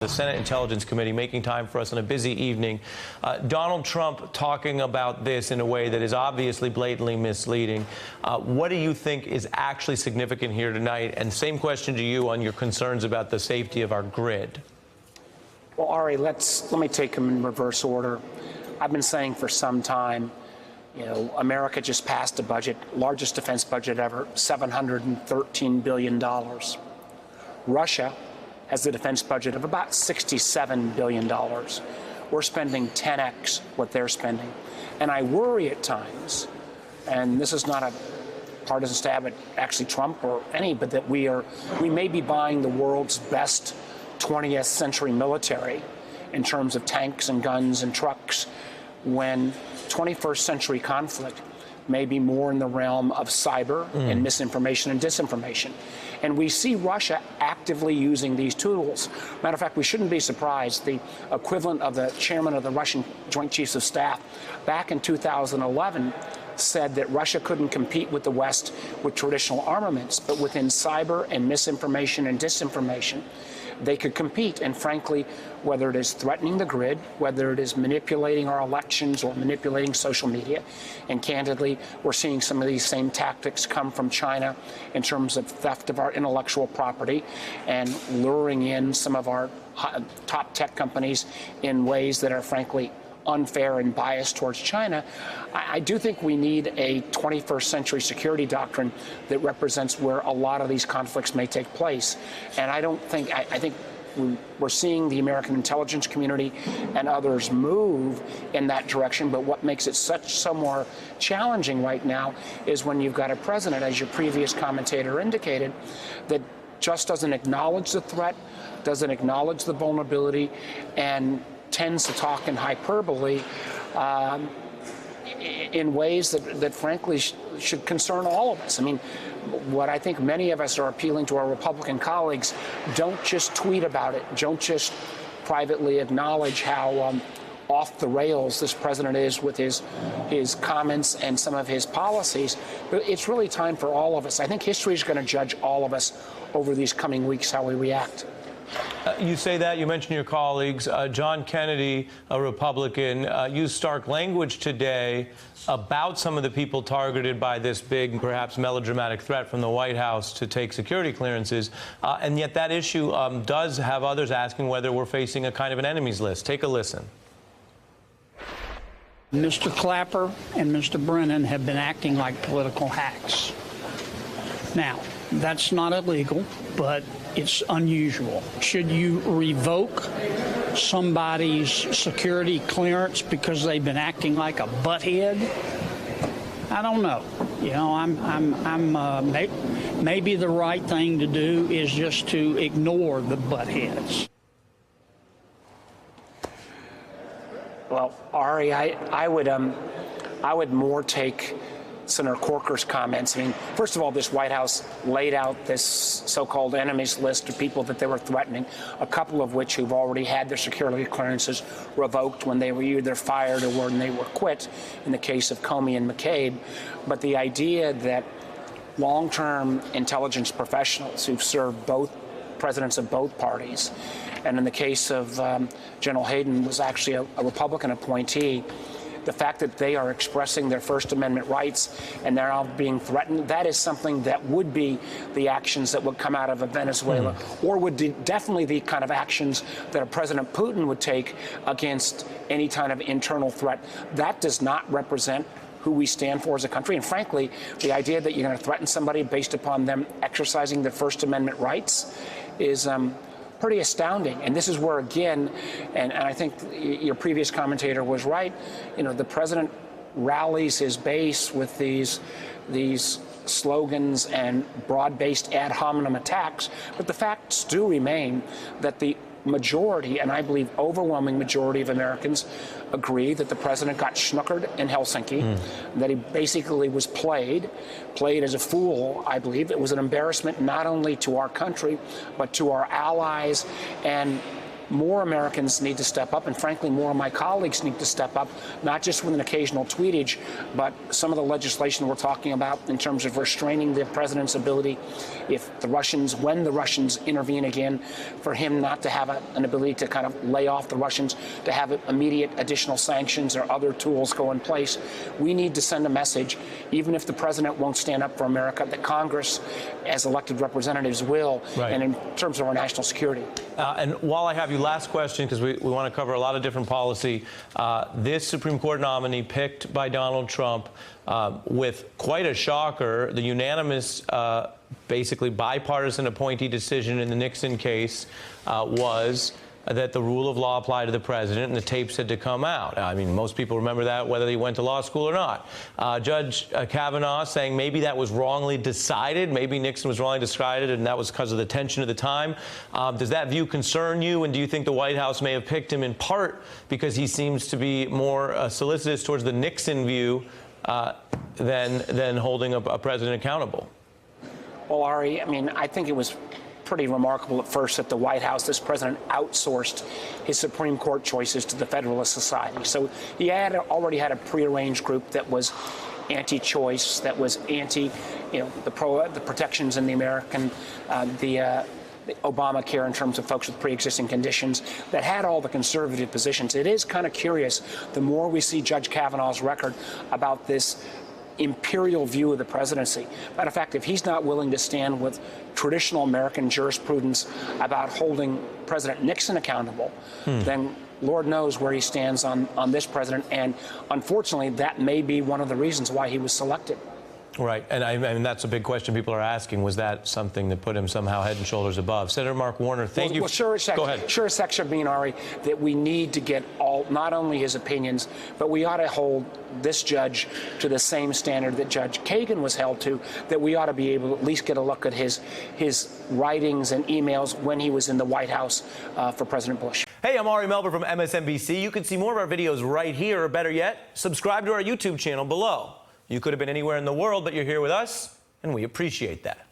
The Senate Intelligence Committee making time for us on a busy evening. Donald Trump talking about this in a way that is obviously blatantly misleading. What do you think is actually significant here tonight? And same question to you on your concerns about the safety of our grid. Well, Ari, let me take them in reverse order. I've been saying for some time, America just passed a budget, largest defense budget ever, $713 billion. Russia has the defense budget of about $67 billion. We're spending 10x what they're spending. And I worry at times, and this is not a partisan stab at actually Trump or any, but that we may be buying the world's best 20th century military in terms of tanks and guns and trucks, when 21st century conflict may be more in the realm of cyber and misinformation and disinformation. And we see Russia actively using these tools. Matter of fact, we shouldn't be surprised. The equivalent of the chairman of the Russian Joint Chiefs of Staff back in 2011 said that Russia couldn't compete with the West with traditional armaments, but within cyber and misinformation and disinformation, they could compete. And frankly, whether it is threatening the grid, whether it is manipulating our elections or manipulating social media, and candidly, we're seeing some of these same tactics come from China in terms of theft of our intellectual property and luring in some of our top tech companies in ways that are frankly unfair and biased towards China. I do think we need a 21st century security doctrine that represents where a lot of these conflicts may take place. And I think we're seeing the American intelligence community and others move in that direction. But what makes it so more challenging right now is when you've got a president, as your previous commentator indicated, that just doesn't acknowledge the threat, doesn't acknowledge the vulnerability, and tends to talk in hyperbole in ways that frankly should concern all of us. I mean, what I think many of us are appealing to our Republican colleagues: don't just tweet about it, don't just privately acknowledge how off the rails this president is with his comments and some of his policies. But it's really time for all of us. I think history is going to judge all of us over these coming weeks how we react. You say that, you mentioned your colleagues. John Kennedy, a Republican, used stark language today about some of the people targeted by this big, perhaps melodramatic threat from the White House to take security clearances. And yet that issue does have others asking whether we're facing a kind of an enemies list. Take a listen. Mr. Clapper and Mr. Brennan have been acting like political hacks. Now, that's not illegal, but it's unusual. Should you revoke somebody's security clearance because they've been acting like a butthead? I don't know. Maybe the right thing to do is just to ignore the buttheads. Well, Ari, I would more take Senator Corker's comments. I mean, first of all, this White House laid out this so-called enemies list of people that they were threatening, a couple of which who've already had their security clearances revoked when they were either fired or when they were quit, in the case of Comey and McCabe. But the idea that long-term intelligence professionals who've served both presidents of both parties, and in the case of General Hayden was actually a Republican appointee, the fact that they are expressing their First Amendment rights and they're now being threatened, that is something that would be the actions that would come out of Venezuela, or would definitely the kind of actions that a President Putin would take against any kind of internal threat. That does not represent who we stand for as a country. And frankly, the idea that you're going to threaten somebody based upon them exercising their First Amendment rights is pretty astounding. And this is where, again, and I think your previous commentator was right, the president rallies his base with these slogans and broad-based ad hominem attacks, but the facts do remain that the majority, and I believe overwhelming majority of Americans, agree that the president got schnookered in Helsinki, that he basically was played as a fool. I believe it was an embarrassment not only to our country, but to our allies. And more Americans need to step up, and frankly, more of my colleagues need to step up, not just with an occasional tweetage, but some of the legislation we're talking about in terms of restraining the president's ability, when the Russians intervene again, for him not to have an ability to kind of lay off the Russians, to have immediate additional sanctions or other tools go in place. We need to send a message, even if the president won't stand up for America, that Congress, as elected representatives, will, Right. and in terms of our national security. And while I have you, last question, because we want to cover a lot of different policy. This Supreme Court nominee picked by Donald Trump with quite a shocker, the unanimous, basically bipartisan appointee decision in the Nixon case was that the rule of law applied to the president, and the tapes had to come out. I mean, most people remember that, whether he went to law school or not. Judge Kavanaugh saying maybe that was wrongly decided, maybe Nixon was wrongly decided, and that was because of the tension of the time. Does that view concern you, and do you think the White House may have picked him in part because he seems to be more solicitous towards the Nixon view than holding a president accountable? Well, Ari, I mean, I think it was pretty remarkable at first that the White House, this president, outsourced his Supreme Court choices to the Federalist Society. So he had already had a prearranged group that was anti-choice, that was anti, the protections in the American, the Obamacare in terms of folks with pre-existing conditions, that had all the conservative positions. It is kind of curious, the more we see Judge Kavanaugh's record about this imperial view of the presidency. Matter of fact, if he's not willing to stand with traditional American jurisprudence about holding President Nixon accountable, then Lord knows where he stands on this president. And unfortunately, that may be one of the reasons why he was selected. Right, and I mean, that's a big question people are asking. Was that something that put him somehow head and shoulders above? Senator Mark Warner, thank you. Well, sure, Go ahead. Sure, Section Ari, that we need to get not only his opinions, but we ought to hold this judge to the same standard that Judge Kagan was held to, that we ought to be able to at least get a look at his writings and emails when he was in the White House for President Bush. Hey, I'm Ari Melber from MSNBC. You can see more of our videos right here, or better yet, subscribe to our YouTube channel below. You could have been anywhere in the world, but you're here with us, and we appreciate that.